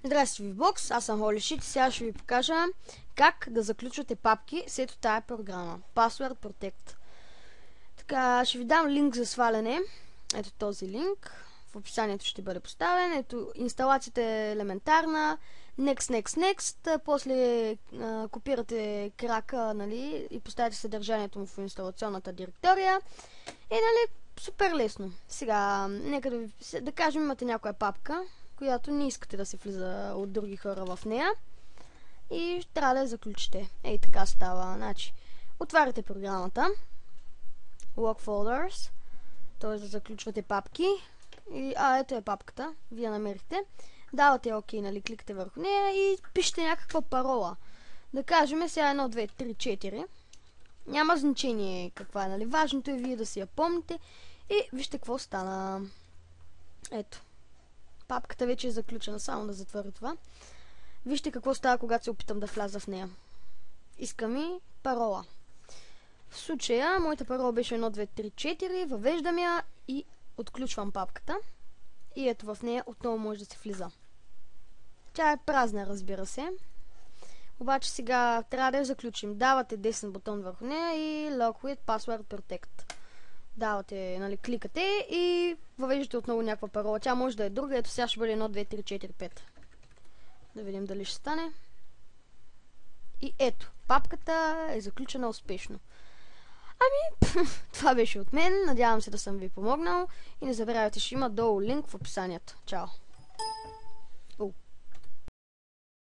Здрасти, VBox, аз съм HolyShit и сега ще ви покажа как да заключвате папки с ето тая програма. Password Protect. Така, ще ви дам линк за сваляне. Ето този линк. В описанието ще бъде поставен. Ето, инсталацията е елементарна. Next. После копирате крака, нали, и поставяте съдържанието му в инсталационната директория. И, нали, супер лесно. Сега, нека да кажем, имате някоя папка, която не искате да се влиза от други хора в нея. И трябва да я заключите. Ей, така става. Значи, отваряте програмата. Lock Folders. Т.е. да заключвате папки. И, ето е папката. Вие намерите. Давате ОК, нали, кликате върху нея и пишете някаква парола. Да кажем сега 1, 2, 3, 4. Няма значение каква е, нали. Важното е вие да си я помните. И вижте какво стана. Ето. Папката вече е заключена. Само да затворя това. Вижте какво става, когато се опитам да вляза в нея. Иска ми парола. В случая, моята парола беше 1, 2, 3, 4. Въвеждам я и отключвам папката. И ето в нея отново може да се влиза. Тя е празна, разбира се. Обаче сега трябва да я заключим. Давате десен бутон върху нея и Lock with Password Protect. Давате, нали, кликате и въвеждате отново някаква парола. Тя може да е друга. Ето сега ще бъде 1, 2, 3, 4, 5. Да видим дали ще стане. И ето, папката е заключена успешно. Това беше от мен. Надявам се да съм ви помогнал. И не забравяйте, ще има долу линк в описанието. Чао!